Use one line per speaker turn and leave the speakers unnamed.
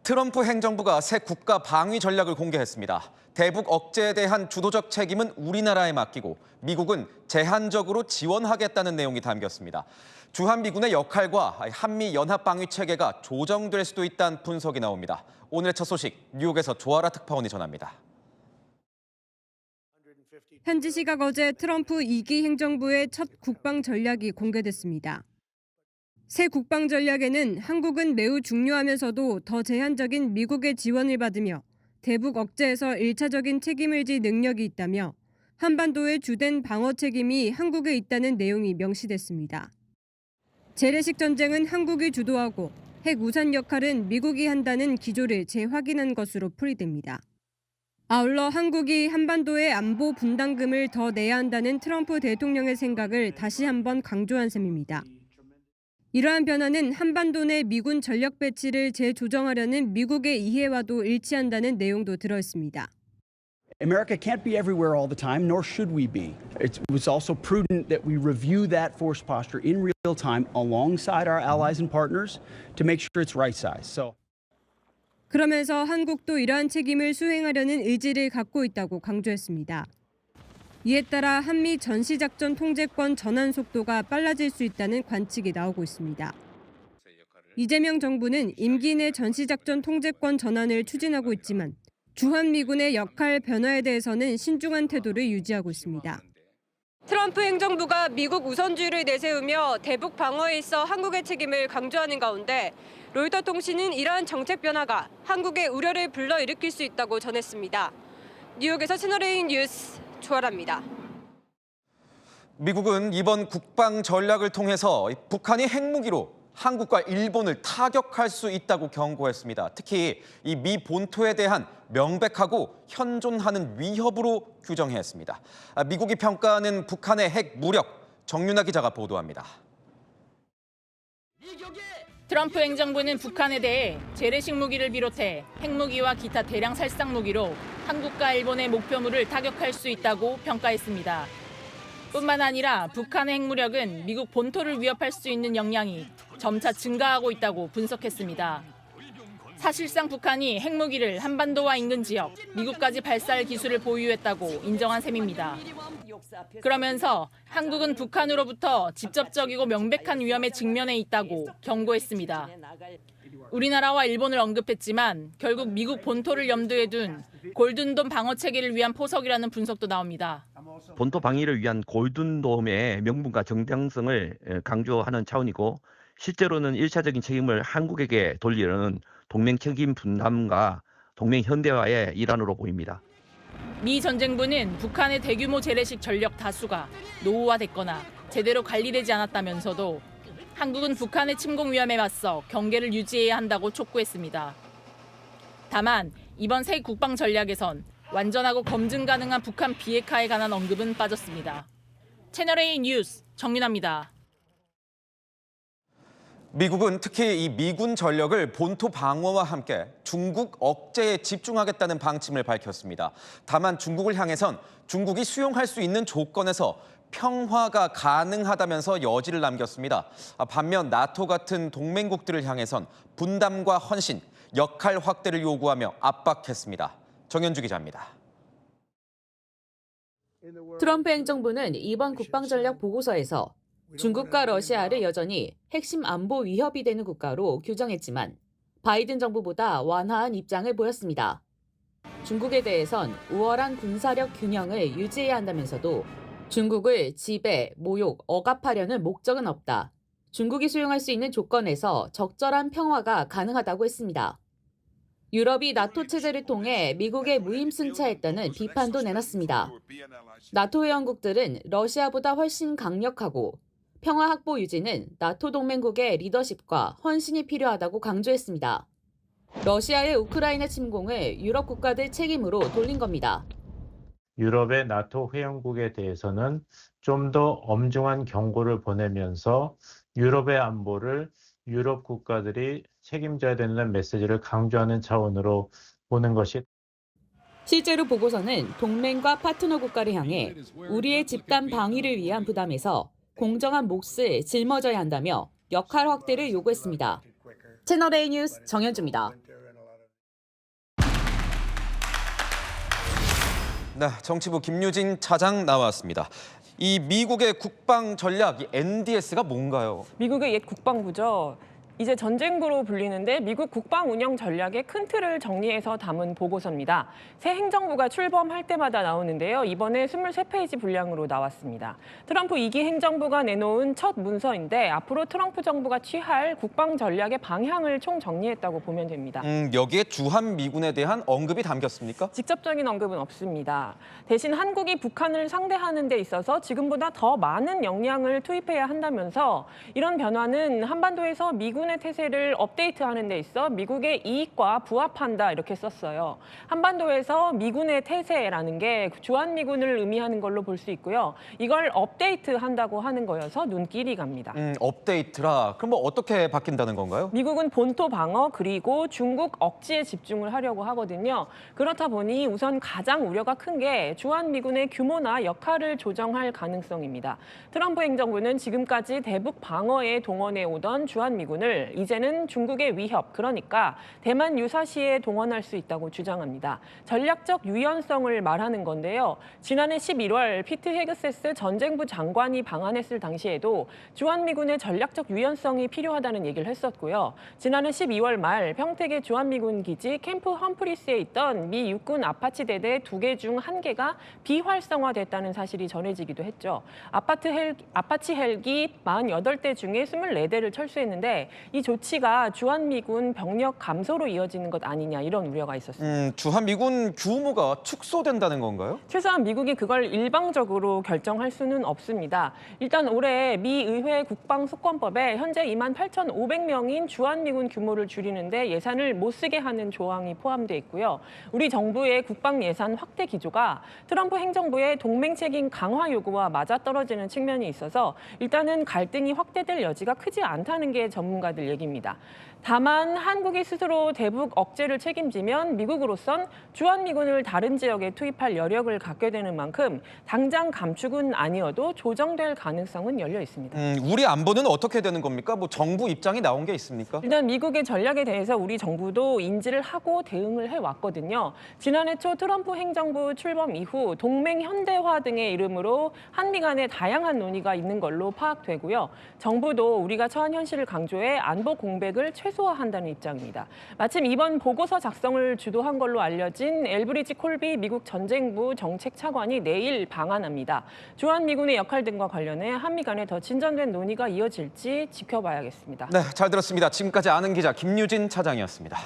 트럼프 행정부가 새 국가 방위 전략을 공개했습니다. 대북 억제에 대한 주도적 책임은 우리나라에 맡기고 미국은 제한적으로 지원하겠다는 내용이 담겼습니다. 주한미군의 역할과 한미 연합 방위 체계가 조정될 수도 있다는 분석이 나옵니다. 오늘의 첫 소식 뉴욕에서 조아라 특파원이 전합니다.
현지 시각 어제 트럼프 2기 행정부의 첫 국방 전략이 공개됐습니다. 새 국방 전략에는 한국은 매우 중요하면서도 더 제한적인 미국의 지원을 받으며 대북 억제에서 1차적인 책임을 질 능력이 있다며 한반도의 주된 방어 책임이 한국에 있다는 내용이 명시됐습니다. 재래식 전쟁은 한국이 주도하고 핵 우산 역할은 미국이 한다는 기조를 재확인한 것으로 풀이됩니다. 아울러 한국이 한반도의 안보 분담금을 더 내야 한다는 트럼프 대통령의 생각을 다시 한번 강조한 셈입니다. 이러한 변화는 한반도 내 미군 전력 배치를 재조정하려는 미국의 이해와도 일치한다는 내용도 들어있습니다.
America can't be everywhere all the time, nor should we be. It was also prudent that we review that force posture in real time alongside our allies and partners to make sure it's right size.
그러면서 한국도 이러한 책임을 수행하려는 의지를 갖고 있다고 강조했습니다. 이에 따라 한미 전시작전 통제권 전환 속도가 빨라질 수 있다는 관측이 나오고 있습니다. 이재명 정부는 임기 내 전시작전 통제권 전환을 추진하고 있지만 주한미군의 역할 변화에 대해서는 신중한 태도를 유지하고 있습니다. 트럼프 행정부가 미국 우선주의를 내세우며 대북 방어에 있어 한국의 책임을 강조하는 가운데 로이터 통신은 이러한 정책 변화가 한국의 우려를 불러일으킬 수 있다고 전했습니다. 뉴욕에서 채널A 뉴스 조아라입니다.
미국은 이번 국방 전략을 통해서 북한이 핵무기로 한국과 일본을 타격할 수 있다고 경고했습니다. 특히 이 미 본토에 대한 명백하고 현존하는 위협으로 규정했습니다. 미국이 평가하는 북한의 핵 무력, 정윤아 기자가 보도합니다.
트럼프 행정부는 북한에 대해 재래식 무기를 비롯해 핵무기와 기타 대량 살상 무기로 한국과 일본의 목표물을 타격할 수 있다고 평가했습니다. 뿐만 아니라 북한의 핵무력은 미국 본토를 위협할 수 있는 역량이 점차 증가하고 있다고 분석했습니다. 사실상 북한이 핵무기를 한반도와 인근 지역, 미국까지 발사할 기술을 보유했다고 인정한 셈입니다. 그러면서 한국은 북한으로부터 직접적이고 명백한 위험에 직면해 있다고 경고했습니다. 우리나라와 일본을 언급했지만 결국 미국 본토를 염두에 둔 골든돔 방어 체계를 위한 포석이라는 분석도 나옵니다.
본토 방위를 위한 골든돔의 명분과 정당성을 강조하는 차원이고 실제로는 1차적인 책임을 한국에게 돌리는 동맹 책임 분담과 동맹 현대화의 일환으로 보입니다.
미 전쟁부는 북한의 대규모 재래식 전력 다수가 노후화됐거나 제대로 관리되지 않았다면서도 한국은 북한의 침공 위험에 맞서 경계를 유지해야 한다고 촉구했습니다. 다만 이번 새 국방 전략에선 완전하고 검증 가능한 북한 비핵화에 관한 언급은 빠졌습니다. 채널A 뉴스 정윤아입니다.
미국은 특히 이 미군 전력을 본토 방어와 함께 중국 억제에 집중하겠다는 방침을 밝혔습니다. 다만 중국을 향해선 중국이 수용할 수 있는 조건에서 평화가 가능하다면서 여지를 남겼습니다. 반면 나토 같은 동맹국들을 향해선 분담과 헌신, 역할 확대를 요구하며 압박했습니다. 정현주 기자입니다.
트럼프 행정부는 이번 국방전략 보고서에서 중국과 러시아를 여전히 핵심 안보 위협이 되는 국가로 규정했지만 바이든 정부보다 완화한 입장을 보였습니다. 중국에 대해선 우월한 군사력 균형을 유지해야 한다면서도 중국을 지배, 모욕, 억압하려는 목적은 없다. 중국이 수용할 수 있는 조건에서 적절한 평화가 가능하다고 했습니다. 유럽이 나토 체제를 통해 미국에 무임승차했다는 비판도 내놨습니다. 나토 회원국들은 러시아보다 훨씬 강력하고 평화 확보 유지는 나토 동맹국의 리더십과 헌신이 필요하다고 강조했습니다. 러시아의 우크라이나 침공을 유럽 국가들 책임으로 돌린 겁니다.
유럽의 나토 회원국에 대해서는 좀 더 엄중한 경고를 보내면서 유럽의 안보를 유럽 국가들이 책임져야 되는 메시지를 강조하는 차원으로 보는 것이.
실제로 보고서는 동맹과 파트너 국가를 향해 우리의 집단 방위를 위한 부담에서 공정한 몫을 짊어져야 한다며 역할 확대를 요구했습니다. 채널A 뉴스 정현주입니다.
네, 정치부 김유진 차장 나왔습니다. 이 미국의 국방 전략, 이 NDS가 뭔가요?
미국의 옛 국방부죠. 이제 전쟁부로 불리는데 미국 국방 운영 전략의 큰 틀을 정리해서 담은 보고서입니다. 새 행정부가 출범할 때마다 나오는데요. 이번에 23페이지 분량으로 나왔습니다. 트럼프 2기 행정부가 내놓은 첫 문서인데 앞으로 트럼프 정부가 취할 국방 전략의 방향을 총 정리했다고 보면 됩니다.
여기에 주한미군에 대한 언급이 담겼습니까?
직접적인 언급은 없습니다. 대신 한국이 북한을 상대하는 데 있어서 지금보다 더 많은 역량을 투입해야 한다면서 이런 변화는 한반도에서 미군의 태세를 업데이트하는 데 있어 미국의 이익과 부합한다 이렇게 썼어요. 한반도에서 미군의 태세라는 게 주한미군을 의미하는 걸로 볼 수 있고요. 이걸 업데이트한다고 하는 거여서 눈길이 갑니다.
업데이트라. 그럼 뭐 어떻게 바뀐다는 건가요?
미국은 본토 방어 그리고 중국 억지에 집중을 하려고 하거든요. 그렇다 보니 우선 가장 우려가 큰 게 주한미군의 규모나 역할을 조정할 가능성입니다. 트럼프 행정부는 지금까지 대북 방어에 동원해 오던 주한미군을 이제는 중국의 위협, 그러니까 대만 유사시에 동원할 수 있다고 주장합니다. 전략적 유연성을 말하는 건데요. 지난해 11월 피트 헤그세스 전쟁부 장관이 방한했을 당시에도 주한미군의 전략적 유연성이 필요하다는 얘기를 했었고요. 지난해 12월 말 평택의 주한미군 기지 캠프 험프리스에 있던 미 육군 아파치 대대 2개 중 1개가 비활성화됐다는 사실이 전해지기도 했죠. 아파치 헬기 48대 중에 24대를 철수했는데 이 조치가 주한미군 병력 감소로 이어지는 것 아니냐 이런 우려가 있었습니다.
주한미군 규모가 축소된다는 건가요?
최소한 미국이 그걸 일방적으로 결정할 수는 없습니다. 일단 올해 미 의회 국방수권법에 현재 28,500명인 주한미군 규모를 줄이는데 예산을 못 쓰게 하는 조항이 포함되어 있고요. 우리 정부의 국방 예산 확대 기조가 트럼프 행정부의 동맹 책임 강화 요구와 맞아떨어지는 측면이 있어서 일단은 갈등이 확대될 여지가 크지 않다는 게 전문가들 얘기입니다. 다만 한국이 스스로 대북 억제를 책임지면 미국으로선 주한미군을 다른 지역에 투입할 여력을 갖게 되는 만큼 당장 감축은 아니어도 조정될 가능성은 열려 있습니다.
우리 안보는 어떻게 되는 겁니까? 뭐 정부 입장이 나온 게 있습니까?
일단 미국의 전략에 대해서 우리 정부도 인지를 하고 대응을 해왔거든요. 지난해 초 트럼프 행정부 출범 이후 동맹 현대화 등의 이름으로 한미 간에 다양한 논의가 있는 걸로 파악되고요. 정부도 우리가 처한 현실을 강조해 안보 공백을 최소화한다는 입장입니다. 마침 이번 보고서 작성을 주도한 걸로 알려진 엘브리지 콜비 미국 전쟁부 정책 차관이 내일 방한합니다. 주한미군의 역할 등과 관련해 한미 간에 더 진전된 논의가 이어질지 지켜봐야겠습니다.
네, 잘 들었습니다. 지금까지 아는 기자 김유진 차장이었습니다.